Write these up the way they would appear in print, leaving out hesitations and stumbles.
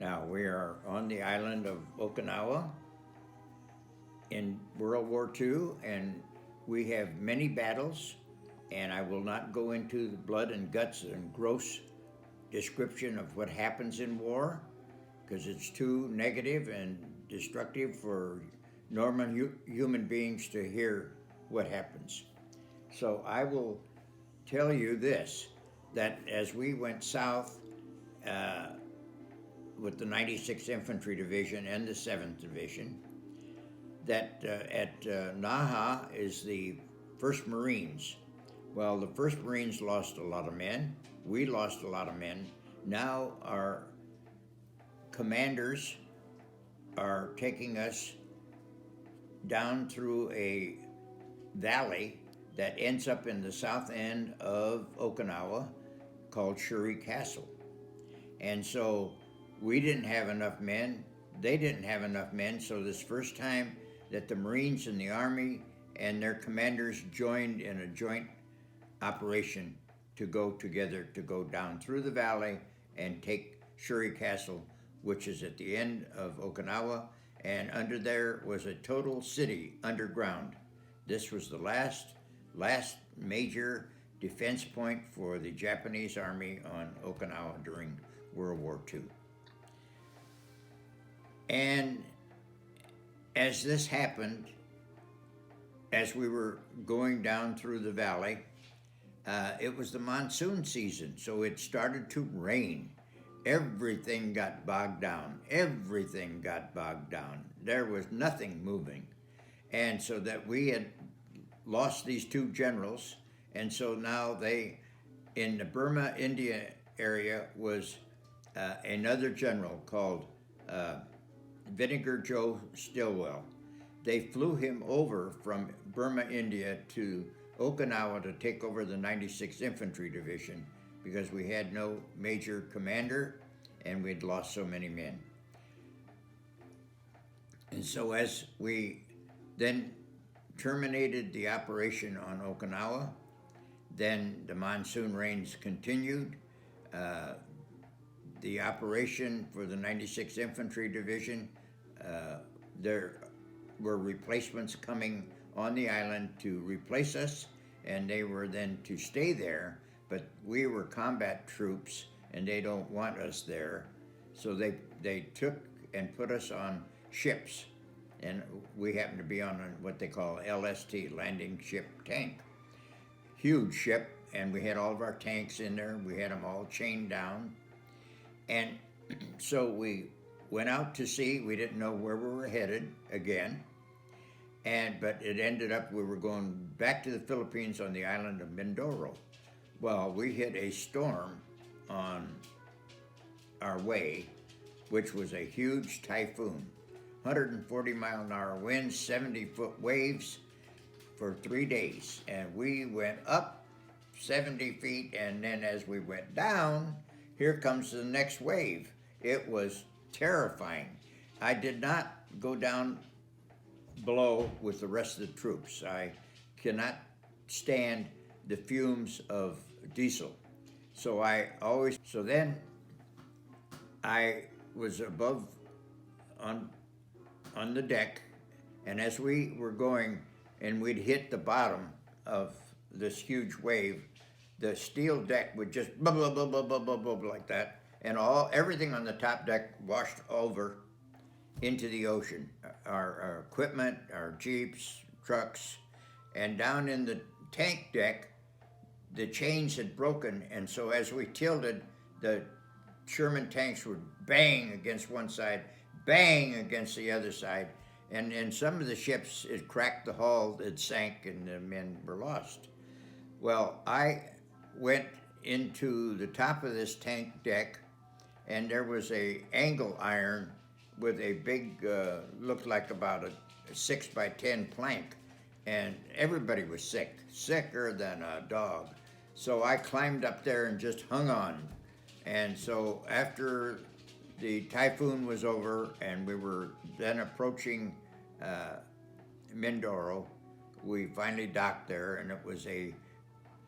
Now, we are on the island of Okinawa in World War II, and we have many battles, and I will not go into the blood and guts and gross description of what happens in war because it's too negative and destructive for normal human beings to hear what happens. So I will tell you this, that as we went south uh, with the 96th Infantry Division and the 7th Division, that at Naha is the 1st Marines. Well, the 1st Marines lost a lot of men. We lost a lot of men. Now our commanders are taking us down through a valley that ends up in the south end of Okinawa called Shuri Castle. And so we didn't have enough men, they didn't have enough men, so this first time that the Marines and the Army and their commanders joined in a joint operation to go together to go down through the valley and take Shuri Castle, which is at the end of Okinawa, and under there was a total city underground. This was the last major defense point for the Japanese Army on Okinawa during World War II. And as this happened, as we were going down through the valley, it was the monsoon season, so it started to rain. Everything got bogged down. Everything got bogged down. There was nothing moving. And so that we had lost these two generals, and so now they, in the Burma, India area was another general called Vinegar Joe Stilwell. They flew him over from Burma, India to Okinawa to take over the 96th Infantry Division because we had no major commander and we'd lost so many men. And so as we then terminated the operation on Okinawa, then the monsoon rains continued. The operation for the 96th Infantry Division, there were replacements coming on the island to replace us, and they were then to stay there, but we were combat troops and they don't want us there. So they took and put us on ships, and we happened to be on what they call LST, landing ship tank. Huge ship, and we had all of our tanks in there. We had them all chained down. And so we went out to sea. We didn't know where we were headed again. But it ended up we were going back to the Philippines on the island of Mindoro. Well, we hit a storm on our way, which was a huge typhoon. 140-mile-an-hour winds, 70-foot waves for 3 days. And we went up 70 feet, and then as we went down, here comes the next wave. It was terrifying. I did not go down below with the rest of the troops. I cannot stand the fumes of diesel. So then I was above on the deck, and as we were going and we'd hit the bottom of this huge wave, the steel deck would just blah, blah, blah, blah, blah, blah, blah, like that, and everything on the top deck washed over into the ocean. Our equipment, our jeeps, trucks, and down in the tank deck, the chains had broken, and so as we tilted, the Sherman tanks would bang against one side, bang against the other side, and in some of the ships, it cracked the hull, it sank, and the men were lost. Well, I went into the top of this tank deck, and there was a angle iron with a big, looked like about a 6x10 plank, and everybody was sick, sicker than a dog. So I climbed up there and just hung on. And so after the typhoon was over and we were then approaching Mindoro, we finally docked there, and it was a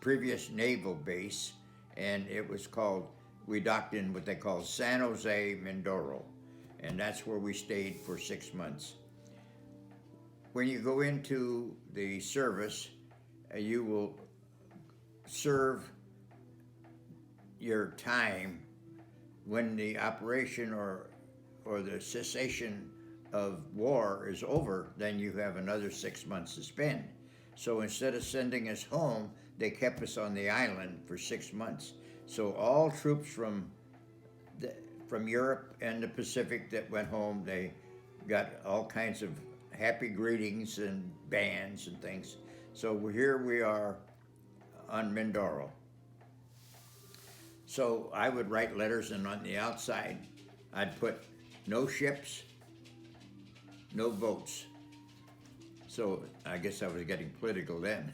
previous naval base, and it was called we docked in what they call San Jose, Mindoro, and that's where we stayed for 6 months. When you go into the service, you will serve your time when the operation or the cessation of war is over. Then you have another 6 months to spend. So instead of sending us home, they kept us on the island for 6 months. So all troops from Europe and the Pacific that went home, they got all kinds of happy greetings and bands and things. So here we are on Mindoro. So I would write letters, and on the outside, I'd put no ships, no boats. So I guess I was getting political then.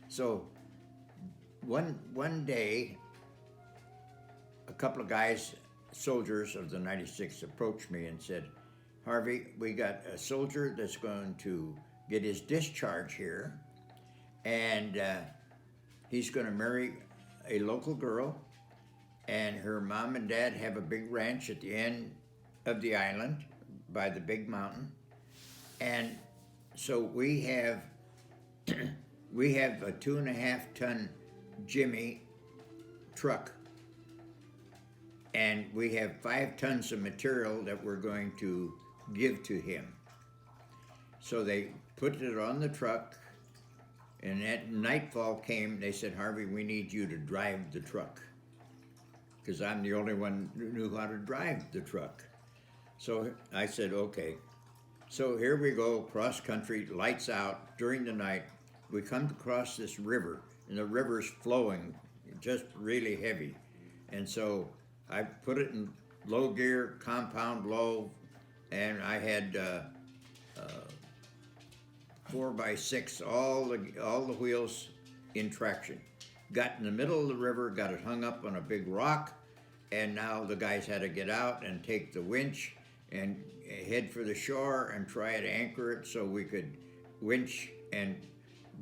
So one day, a couple of guys, soldiers of the 96, approached me and said, Harvey, we got a soldier that's going to get his discharge here, and he's going to marry a local girl, and her mom and dad have a big ranch at the end of the island by the big mountain. And so we have a 2.5-ton Jimmy truck, and we have 5 tons of material that we're going to give to him. So they put it on the truck, and at nightfall came, they said, Harvey, we need you to drive the truck, because I'm the only one who knew how to drive the truck. So I said, okay. So here we go, cross country, lights out during the night. We come across this river, and the river's flowing, just really heavy. And so I put it in low gear, compound low, and I had 4x6, all the wheels in traction. Got in the middle of the river, got it hung up on a big rock, and now the guys had to get out and take the winch and head for the shore and try to anchor it so we could winch and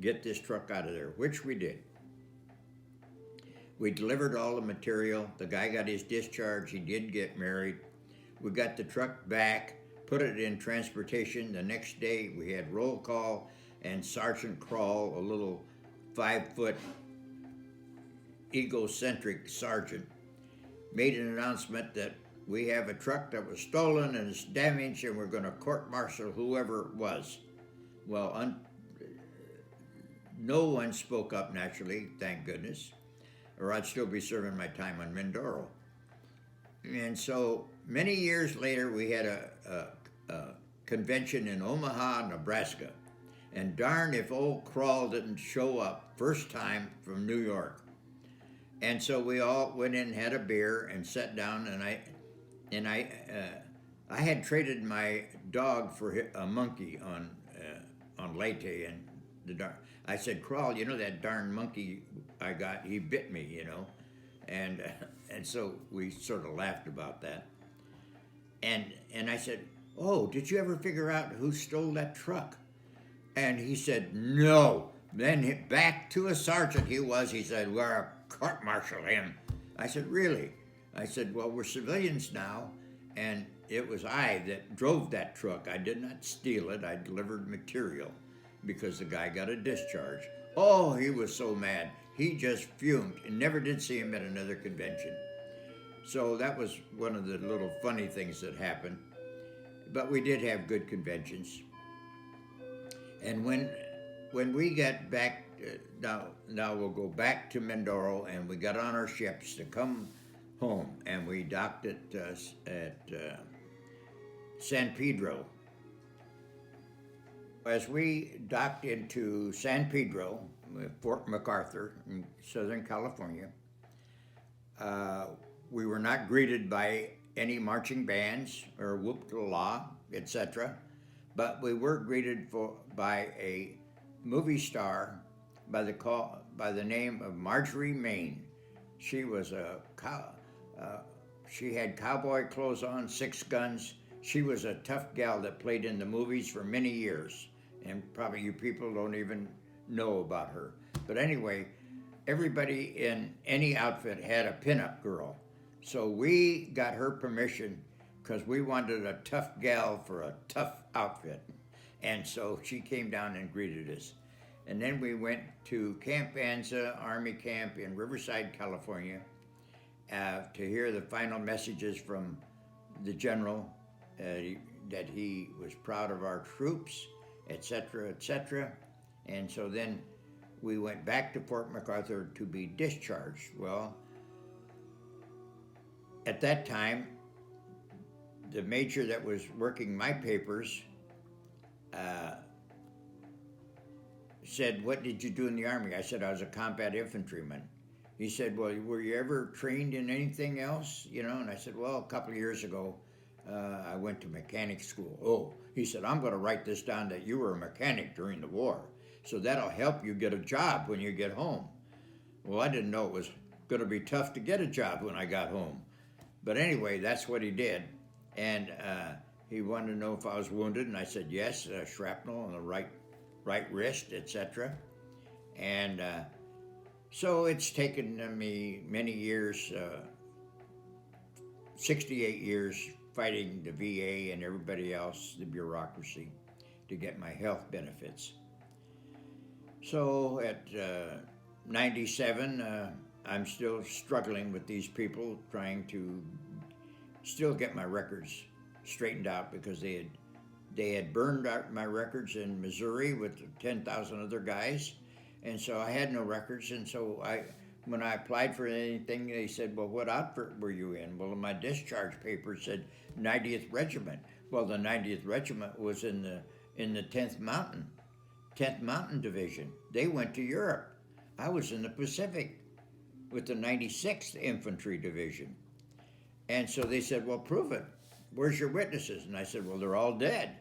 get this truck out of there, which we did. We delivered all the material. The guy got his discharge. He did get married. We got the truck back, put it in transportation. The next day we had roll call, and Sergeant Crawl, a little 5-foot egocentric sergeant, made an announcement that we have a truck that was stolen and it's damaged, and we're going to court-martial whoever it was. Well, no one spoke up, naturally, thank goodness, or I'd still be serving my time on Mindoro. And so many years later, we had a convention in Omaha, Nebraska, and darn if old Crawl didn't show up first time from New York. And so we all went in, had a beer, and sat down, and I had traded my dog for a monkey on Leyte, and I said, Crawl, you know that darn monkey I got, he bit me, you know, and so we sort of laughed about that, and I said, oh, did you ever figure out who stole that truck? And he said, no. Then back to a sergeant he said, we're court-martial him. I said, really? I said, well, we're civilians now, and it was I that drove that truck. I did not steal it. I delivered material because the guy got a discharge. Oh, he was so mad. He just fumed and never did see him at another convention. So that was one of the little funny things that happened. But we did have good conventions. And when we got back, now we'll go back to Mindoro, and we got on our ships to come home, and we docked at San Pedro. As we docked into San Pedro, Fort MacArthur in Southern California, we were not greeted by any marching bands or whoop-la-la, etc., but we were greeted by a movie star by the name of Marjorie Main. She was she had cowboy clothes on, 6 guns. She was a tough gal that played in the movies for many years, and probably you people don't even know about her. But anyway, everybody in any outfit had a pinup girl. So we got her permission because we wanted a tough gal for a tough outfit. And so she came down and greeted us. And then we went to Camp Anza Army Camp in Riverside, California, to hear the final messages from the general, that he was proud of our troops, etc., etc. And so then we went back to Fort MacArthur to be discharged. Well, at that time, the major that was working my papers said, "What did you do in the Army?" I said, "I was a combat infantryman." He said, "Well, were you ever trained in anything else?" And I said, "Well, a couple of years ago, I went to mechanic school." "Oh," he said, "I'm going to write this down that you were a mechanic during the war. So that'll help you get a job when you get home." Well, I didn't know it was going to be tough to get a job when I got home. But anyway, that's what he did. And he wanted to know if I was wounded, and I said, yes, shrapnel on the right wrist, etc. And so it's taken me many years, 68 years, fighting the VA and everybody else, the bureaucracy, to get my health benefits. So at 97, I'm still struggling with these people, trying to still get my records straightened out, because they had burned out my records in Missouri with 10,000 other guys, and so I had no records. And so when I applied for anything, they said, "Well, what outfit were you in?" Well, my discharge paper said 90th Regiment. Well, the 90th Regiment was in the 10th Mountain Division. They went to Europe. I was in the Pacific with the 96th Infantry Division. And so they said, "Well, prove it. Where's your witnesses?" And I said, "Well, they're all dead."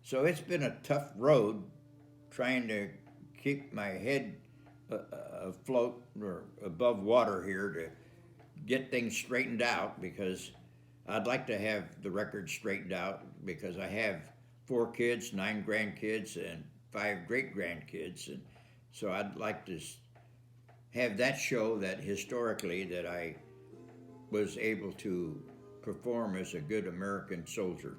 So it's been a tough road trying to keep my head afloat or above water here to get things straightened out, because I'd like to have the record straightened out, because I have 4 kids, 9 grandkids, and 5 great-grandkids. And so I'd like to have that show that historically that I was able to perform as a good American soldier.